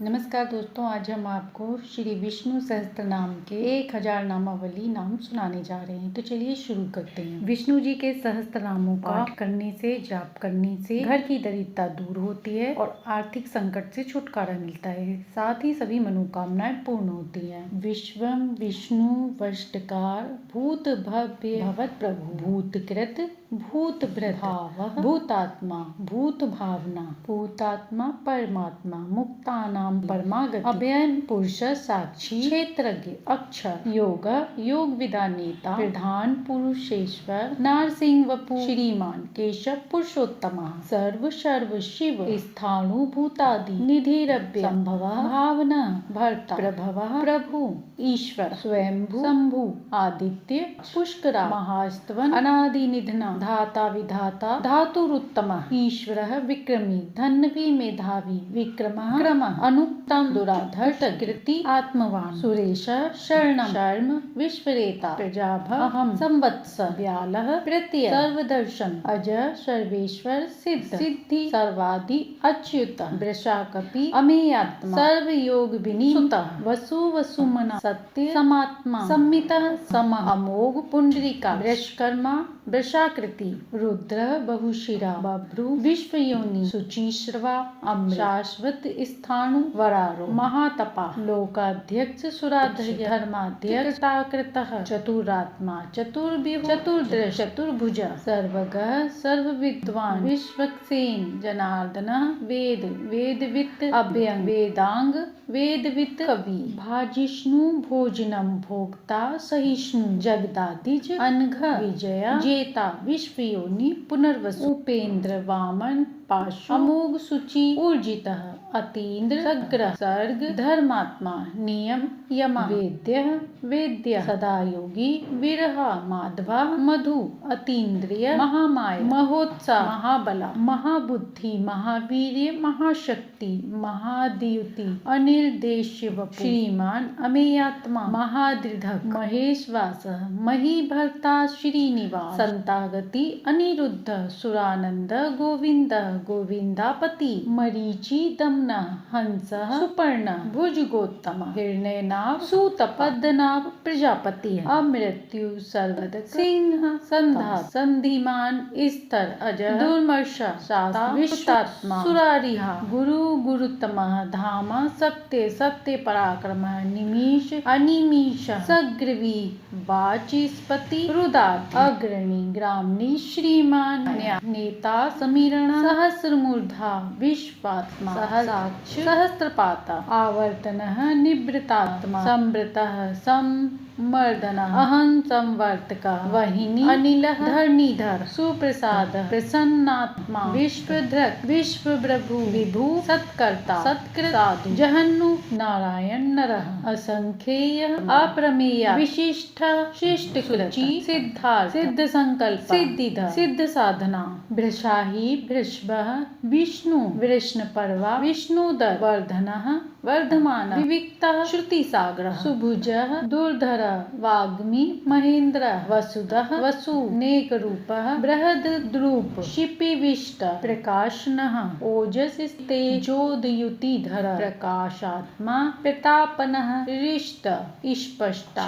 नमस्कार दोस्तों, आज हम आपको श्री विष्णु सहस्त्र नाम के 1000 नामावली नाम सुनाने जा रहे हैं। तो चलिए शुरू करते हैं। विष्णु जी के सहस्त्र नामों का पाठ करने से, जाप करने से घर की दरिद्रता दूर होती है और आर्थिक संकट से छुटकारा मिलता है। साथ ही सभी मनोकामनाएं पूर्ण होती हैं। विश्वम विष्णु वष्टकार भूत भव्य भवत प्रभु भूतकृत भूत भाव भूतात्मा भूत भावना भूतात्मा परमात्मा मुक्तानाम परमागति अभयन पुरुष साक्षी क्षेत्रज्ञ अक्षर योग योग विदा नेता प्रधान पुरुषेश्वर नारसिंह वपु श्रीमान केशव पुरुषोत्तम सर्व सर्व शिव स्थाणु भूतादि निधिरभ्य संभव भावना भर्ता प्रभव प्रभु ईश्वर स्वयंभू शंभु आदित्य पुष्करा महास्तवन अनादि निधना धाता विधाता धातुरुत्तम ईश्वरः विक्रमी धन्वी मेधावी विक्रमः क्रमः अनुक्तम दुराधर कृति आत्मवान सुरेश शरणम शर्म विश्वरेता प्रजाभ अहम संवत्स व्यालः प्रत्यय सर्वदर्शन अजय सर्वेश्वर सिद्ध सिद्धि सर्वादि अच्युत वृषाकपि अमेयात्मा सर्वयोग विनीत वसु वसुमना सत्य समात्मा सम्मितः समः अमोघ पुंडरीका वृषकर्मा वृषाकृति रुद्र बहुशिरा बभ्रु विश्वयोनि शुचिश्रवा अम्र शाश्वत स्थाणु वरारो महातपा लोकाध्यक्ष सुराध्य धर्माध्यक्ष चतुरात्मा चतुर्विभु चतुर्दृश चतुर्भुज सर्वगः सर्वविद्वान विश्वक्सेन जनार्दन वेद वेदवित्त अभ्यंग वेदांग वेदवित्त कवि भाजिष्णु भोजनम भोक्ता सहिष्णु जगदादिज अनघ विजया जेता विश्वयोनि पुनर्वसु उपेंद्र वामन पाशु अमोघ सुचि ऊर्जितः अतीन्द्र सग्रह सर्ग धर्मात्मा नियम यमा वेद्य सदा योगी विरहा माधवा मधु अतीन्द्रिय महामाय महोत्साह महाबला महाबुद्धि महावीर्य महाशक्ति महाद्युति अनिर्देश्य वपु श्रीमान अमेयात्मा महादृढक महेशवास महीभर्ता श्रीनिवास संतागति अनिरुद्ध सुरानंद गोविंद गोविंदापति मरीचि दमना हंस सुपर्ण भुजगोत्तम हिरण्यनाभ सूत पद्मनाभ प्रजापति अमृत्यु सर्वद सिंह संधा संधिमान स्तर अजय दुर्मर्ष शासा विष्टात्मा सुरारिहा गुरु गुरुतम धाम सत्य सत्य पराक्रम निमीश अनिमीश सग्रवी वाचस्पति रुदात अग्रणी ग्रामणी श्रीमान नेता समीरण सहस्रमूर्धा विश्वात्मा सहसाक्ष सहस्रपाता आवर्तनः निवृतात्मा संवृतः मर्दनः अहं संवर्तकः वहिनी अनिलः धरणीधर सुप्रसाद प्रसन्नात्मा विश्वधृत विश्वप्रभु विभु सत्कर्ता सत्कृतादि जहन्नु नारायण नरः असंख्येय अप्रमेय विशिष्ट शिष्ट कुलची सिद्धार्थ सिद्ध संकल्प सिद्धिधर सिद्ध साधना वृषाही वृषभः विष्णु वृष्णपर्वा विष्णुदर वर्धनः वर्धमान विविक्तः श्रुतिसागरः सुभुजः दुर्धर वाग्मी महेंद्र वसुदः वसु नेकरूपः बृहद्रूप शिपिविष्ट प्रकाशनः ओजस तेजोदयुतिधर प्रकाशात्मा प्रतापनः रिष्ट स्पष्ट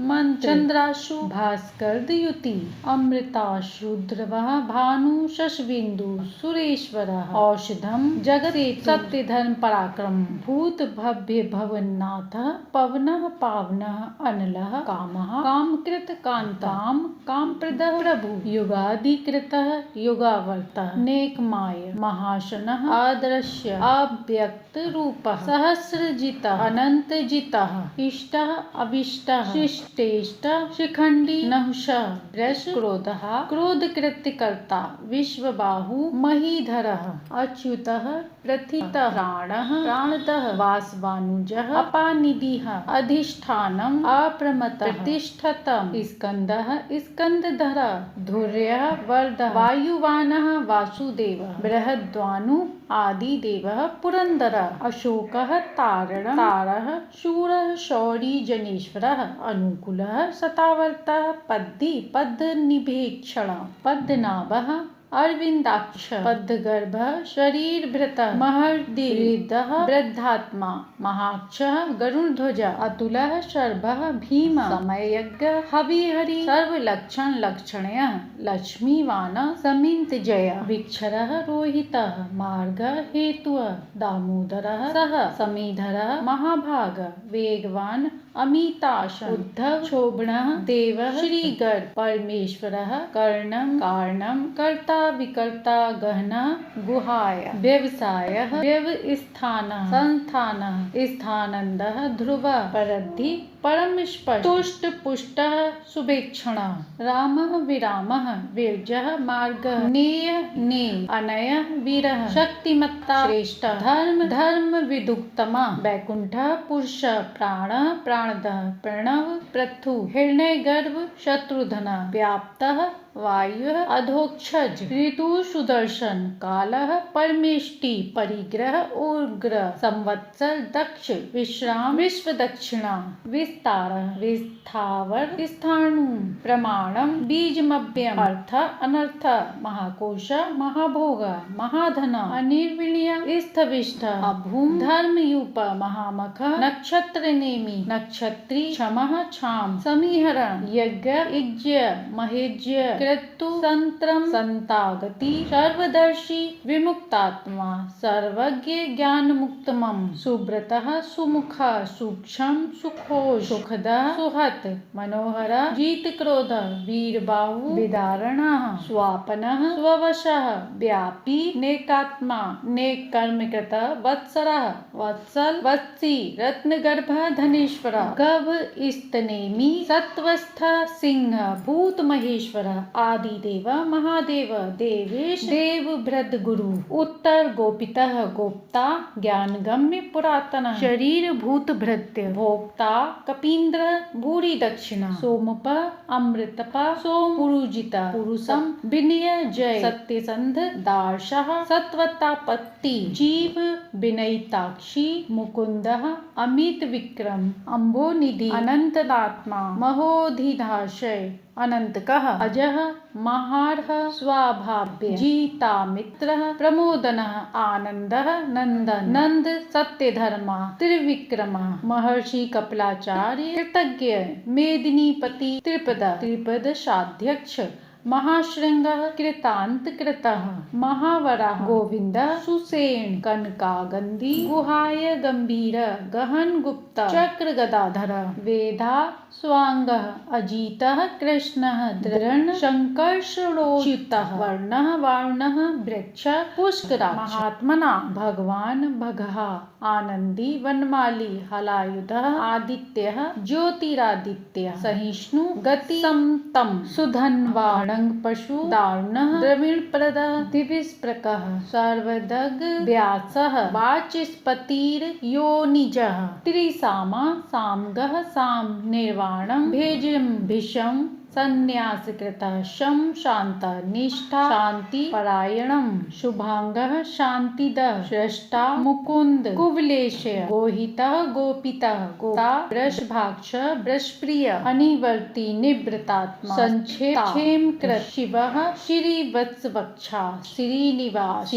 मंत्र चंद्राशु भास्करयुति अमृताश्रुद्रवः भानु शशबिंदु सुरेश्वरः औषधम जगते सत्य धर्म पराक्रम भूत भव्य भवन्नाथः पवनः पावनः अनलः कामः कामकृत कांताम कामप्रदः प्रभु युगादिकृतः युगावर्तः नेकमाय महाशनः आदर्श्य अव्यक्त रूपः सहस्रजितः अनंतजितः इष्टः अविष्टः शिष्टेष्ट शिखंडी नहुषः वृष क्रोधः क्रोधकृत्यकर्ता विश्वबाहु महीधरः अच्युतः प्रथितः प्राणः प्राणतः वासवानुजः अपानिधिः अधिष्ठानम् अप्रमतः प्रतिष्ठतम् स्कंदः स्कंदधरः धुर्यः वर्धः वायुवानः वासुदेवः बृहद्वानु आदिदेवः पुरंदरः अशोकः तारः शूरः शौरी जनेश्वरः अनुकूलः शतावर्तः पद्दी पद्मनिभेक्षणः पद्मनाभः अरविंदाक्ष पद्मगर्भ शरीरभृत महर्दिहृदः वृद्धात्मा महाक्षः गरुड़ध्वज अतुलः शर्भः भीम समयज्ञ हविहरि सर्वलक्षण लक्षणयः लक्ष्मीवान समिन्तजय विक्षरः रोहितः मार्ग हेतुः दामोदरः सह समीधरः महाभाग वेगवान अमिताश उद्धव शोभनः देवः श्रीगर्भ परमेश्वरः कर्णं कारणं कर्ता विकर्ता गहनः गुहाय व्यवसायः व्यवस्थानः संस्थानः स्थानन्दः ध्रुवः परद्धि परमस्पष्ट तुष्ट पुष्टः सुभेक्षणः रामः विरामः वीर्यः मार्गः नेयः नेय अनयः वीरः शक्तिमत्ता श्रेष्ठः धर्म विदुक्तमा वैकुंठः पुरुषः प्राणः प्राणदः प्रणव पृथु हिरण्यगर्भ शत्रुघ्नः व्याप्तः वायुः अधोक्षज ऋतु सुदर्शन कालः परमेष्टि परिग्रह उग्र संवत्सर दक्ष विश्राम विश्व दक्षिणा विस्तारः विस्थावर स्थाणु प्रमाणम बीजमव्ययम् अर्थ अनर्थ महाकोश महाभोग महाधन अनिर्विण्य स्थविष्ठ अभूम धर्मयूप महामख नक्षत्र नेमि नक्षत्री क्षमः क्षाम समीहरण यज्ञ इज्य महेज्य क्रतु संत्रम संतागति सर्वदर्शी विमुक्तात्मा सर्वज्ञ ज्ञान मुक्तमम सुब्रतः सुमुख सूक्ष्म सुखोष सुखदः सुहत मनोहर जीत क्रोध वीरबाहु विदारणः स्वापनः स्ववशः व्यापी नेकात्मा नेक कर्मकृत वत्सरः वत्सल वत्सी रत्नगर्भ धनेश्वर गभ स्तनेमि सत्वस्थ सिंह भूत महेश्वर आदिदेव महादेव देवेश देव भृद गुरु उत्तर गोपितः गोप्ता ज्ञानगम्य पुरातन शरीर भूत भृत्य भोक्ता कपीन्द्र भूरि दक्षिणा सोमप अमृतप सोम पुरुजित पुरुषम विनय जय सत्यसंध दार्शः सत्वतापत्ति जीव विनयिताक्षी मुकुंदः अमित विक्रम अम्बोनिधि अनंतदात्मा महोधिधाशय अनंतकः अजः महार्ह स्वाभाव्य जीता मित्रः प्रमोदनः आनंदः नंदन नंद सत्यधर्मा त्रिविक्रमा महर्षि कपिलाचार्य कृतज्ञ मेदिनीपति त्रिपद साध्यक्ष महाशृंगः कृतांत कृतः महावराः गोविंदः सुसेन कनकागंधी गुहाय गंभीर गहन गुप्त चक्र गदाधर वेदा स्वांगः अजितः कृष्णः दृढ़ शंकर्षणोच्युतः वर्णः वार्णः वृक्ष पुष्करा महात्मना भगवान भगः आनंदी वनमाली हलायुधः आदित्यः ज्योतिरादित्यः सहिष्णु गति समतम सुधन्वाण पशु दारुणः द्रविणप्रदः दिविस्प्रकः सर्वदग व्यासः वाचस्पतिर् योनिजः त्रिसामा सामगः साम निर्वाणं भेजं भिषं संन्यासकृतः शम शांत निष्ठा शांति परायणम शुभांगः शांतिदः श्रेष्ठा मुकुंद कुवलेशय गोहितः गोपितः गोता वृषभाक्ष वृषप्रिय अनिवर्ति निवृतात्मा संक्षेम कृत शिवः श्रीवत्सवक्षा श्रीनिवास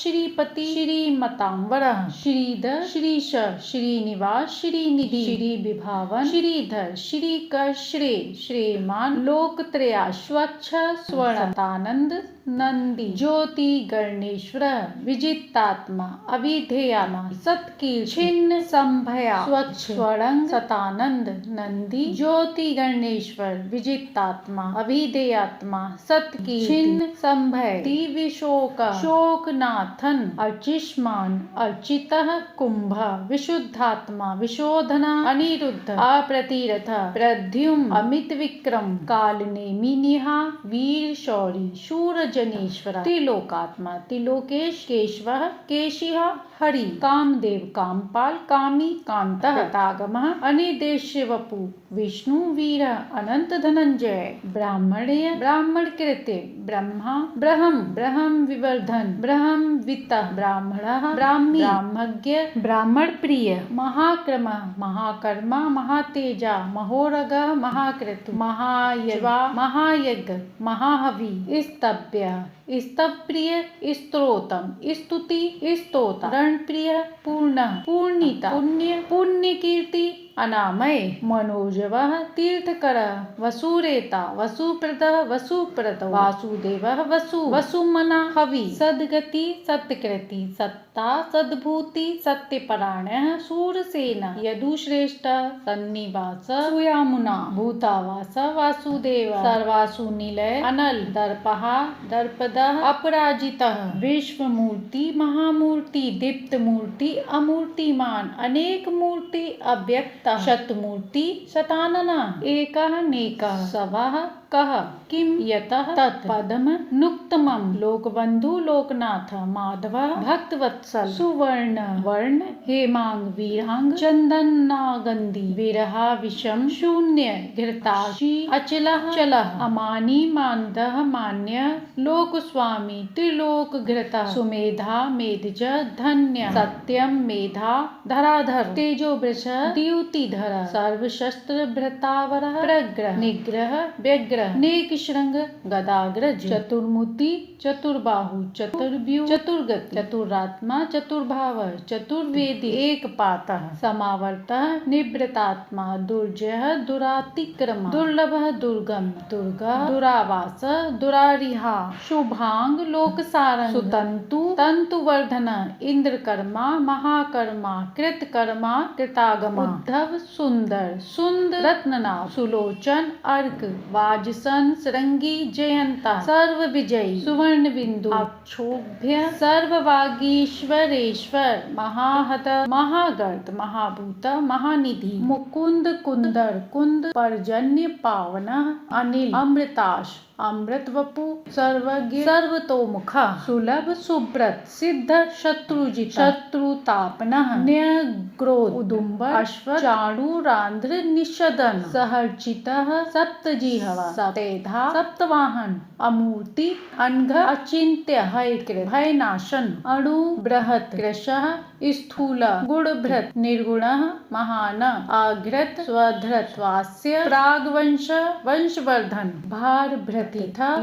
श्रीपति श्रीमतांबरः श्रीधर श्रीश श्रीनिवास श्रीनिधि श्रीविभावन श्रीधर श्रीकर श्रेमान लोकत्रया स्वच्छ स्वर्णतानंद नंदी ज्योति गणेश्वर विजितात्मा अविधेयात्मा सत्कील छिन्न संभया स्वच्छ स्वरंग सतानंद नंदी ज्योति गणेश्वर विजितात्मा अविधेयात्मा सत्कील छिन्न संभय दिविशोक शोकनाथन अर्चिष्मान अर्चितः कुंभ विशुद्धात्मा विशोधना अनिरुद्ध अप्रतिरथ प्रद्युम अमित विक्रम कालनेमिनिहा वीर शौरी शूर जनेश्वर त्रिलोकात्मा त्रिलोकेश केशवः केशिः हरि कामदेव कामपाल कामी कांतः तागमः अनिर्देश्य वपु विष्णु वीर अनंत धनंजय ब्राह्मणेय ब्राह्मण कृत्य ब्रह्मा ब्रह्म विवर्धन ब्रह्म वित्तः ब्राह्मणः ब्राह्मी ब्राह्मज्ञ ब्राह्मण प्रिय महाक्रमः महाकर्मा महातेजा महोरगः महाकृतु महायज्ञ महाहवि स्तव्य स्तव्य स्तवप्रिय स्तोत्रम स्तुति स्तोता रणप्रिय पूर्ण पूर्णिता पुण्य पुण्यकीर्ति अनामय मनोजवः तीर्थकर वसुरेता वसुप्रद वसुप्रद वासुदेवः वसु वसुमना हवि सद्गति सत्कृति सत्ता सद्भूति सत्यपरायणः शूरसेन यदुश्रेष्ठ सन्निवास सुयामुना भूतावास वासुदेव सर्वासु निलय अनल दर्पः दर्पदः अपराजितः विश्वमूर्ति महामूर्ति दीप्तमूर्ति अमूर्तिमान अनेक मूर्ति अव्यक्त शतमूर्ति शतानना एकः नेकः सवः कः किम यतः तत् पदम नुक्तमं लोकबंधु लोकनाथ माधव भक्तवत्सल सुवर्ण वर्ण हेमांग वीरांग चंदनागंधी विरहा विषम शून्य घृताशी अचलः चलः अमानी मानदः मान्य लोकस्वामी त्रिलोक घृतः सुमेधा मेधज धन्य सत्यम मेधा धराधर तेजो वृष द्युतिधर सर्वशस्त्र भृतावर प्रग्रह निग्रह व्यग्रह नेक श्रृंग गदाग्रज चतुर्मुति चतुर्बाहु चतुर्व्यूह चतुर्गत चतुरात्मा चतुर्भाव चतुर्वेदी एक पातः समावर्तः निवृतात्मा दुर्जय दुरातिक्रम दुर्लभ दुर्गम दुर्गा दुरावास दुरारिहा शुभांग लोकसारंग सुतंतु तंतुवर्धन इंद्रकर्मा महाकर्मा कृतकर्मा कृतागमा उद्धव सुंदर सुंदर रत्ननाभ सुलोचन अर्क वाजसन सरंगी जयंता सर्व विजयी सुवर्ण बिंदु अक्षोभ्य सर्ववागीश्वरेश्वर महाहत महागर्त महाभूत महानिधि मुकुंद कुंदर कुंद पर्जन्य पावन अनिल अमृताश अमृत वपु सर्वज्ञ सर्वतोमुख सुलभ सुब्रत सिद्ध शत्रुजित शत्रुतापनः न्यग्रोध उदुम्बर अश्व चाणूरांध्र निषदन सहर्चितः सप्तजिह्वा सप्तेधा सप्तवाहन अमूर्ति अनघ अचिंत्य हयकृत भयनाशन अणु बृहत कृशः स्थूल गुणभृत निर्गुणः महान आघृत स्वधृत वास्य प्रागवंश वंशवर्धन भार भृत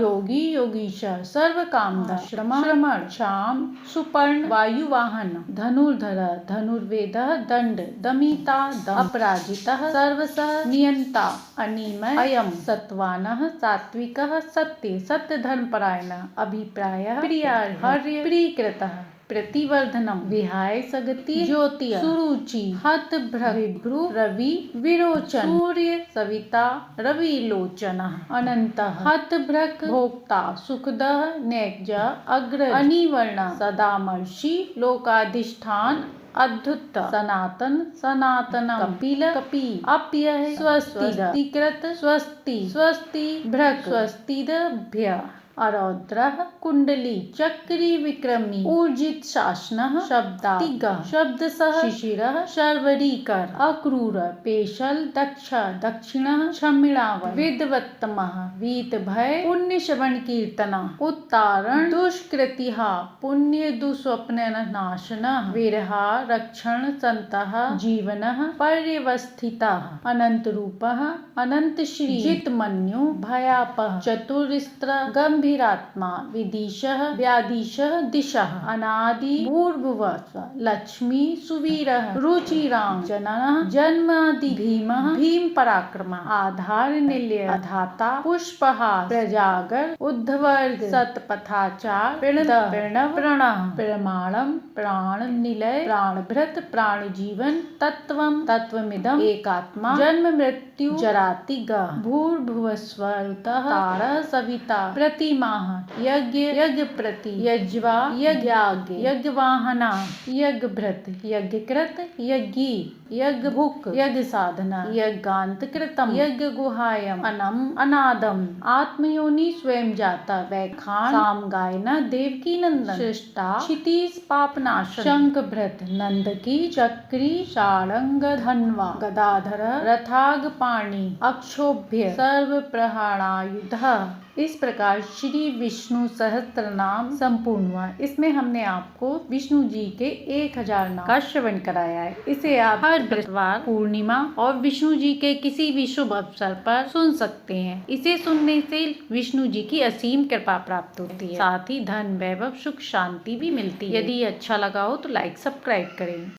योगी योगीशर सर्व कामदा श्रमण शाम सुपर्ण वायुवाहन धनुर्धर धनुर्वेद दंड दमिता अपराजितः सर्वसः नियंता अनिमय अयम सत्वानः सात्विकः सत्य सत्य धर्मपरायणः अभिप्रायः प्रियार्य प्रीकृतः प्रतिवर्धनम विहाय सगति ज्योति सुरुचि हत भृभ्रु रवि विरोचन सूर्य सविता रवि लोचन अनंत हत भ्रक भोक्ता सुखदः नैज अग्र अनिवर्ण सदामर्षि लोकाधिष्ठान अद्भुत सनातन सनातन कपिल कपि अप्यय स्वस्ति कृत स्वस्ति स्वस्ति भ्रक स्वस्तिभ्य अरौद्रः कुंडली चक्री विक्रमी ऊर्जित शासनः शब्दातिगः शब्दसः शिशिरः शर्वरीकर अक्रूर पेशल दक्ष दक्षिणः क्षमिणावन विद्वत्तमः वीत भय पुण्य श्रवण कीर्तनः उत्तारण दुष्कृतिहा पुण्य दुस्वप्न नाशनः विरहा रक्षण संतः जीवनः पर्यवस्थितः अनंत रूपः अनंत श्री जितमन्यु भयापः चतुरिस्त्र गंभीर आत्मा विदिशः व्यादिशः दिशः अनादि भूर्भुवः लक्ष्मी सुवीरः रुचिराम जननः जन्मादि भीमः भीम पराक्रमः आधार निलय धाता पुष्पहार प्रजागर उद्धवर्ग सतपथाचार प्रणव प्रणः प्रमाणम प्राण निलय प्राणभृत प्राण जीवन तत्वम तत्वमिदम एकात्मा जन्म मृत्यु जराति भूर्भुवस्वरुतः तारः सविता प्रतिमाह यज्ञ यज्ञ प्रति यज्वा यज्ञाग्य यज्ञवाहना यज्ञभृत यज्ञकृत यज्ञी यज्ञ भुक यज्ञ साधना यज्ञांत कृतम यज्ञ गुहायम अनम अनादम आत्मयोनि स्वयं जाता वैखान साम गायना देवकी नंदन सृष्टा क्षितिज पापनाशन शंख भृत नंदकी चक्री शारंग धन्वा गदाधर रथाग पाणी अक्षोभ्य सर्व प्रहाणायुध इस प्रकार श्री विष्णु सहस्त्र नाम संपूर्ण हुआ। इसमें हमने आपको विष्णु जी के 1000 नाम का श्रवण कराया है। इसे आप हर बृहस्पतिवार, पूर्णिमा और विष्णु जी के किसी भी शुभ अवसर पर सुन सकते हैं। इसे सुनने से विष्णु जी की असीम कृपा प्राप्त होती है, साथ ही धन, वैभव, सुख, शांति भी मिलती है। यदि अच्छा लगा हो तो लाइक, सब्सक्राइब करें।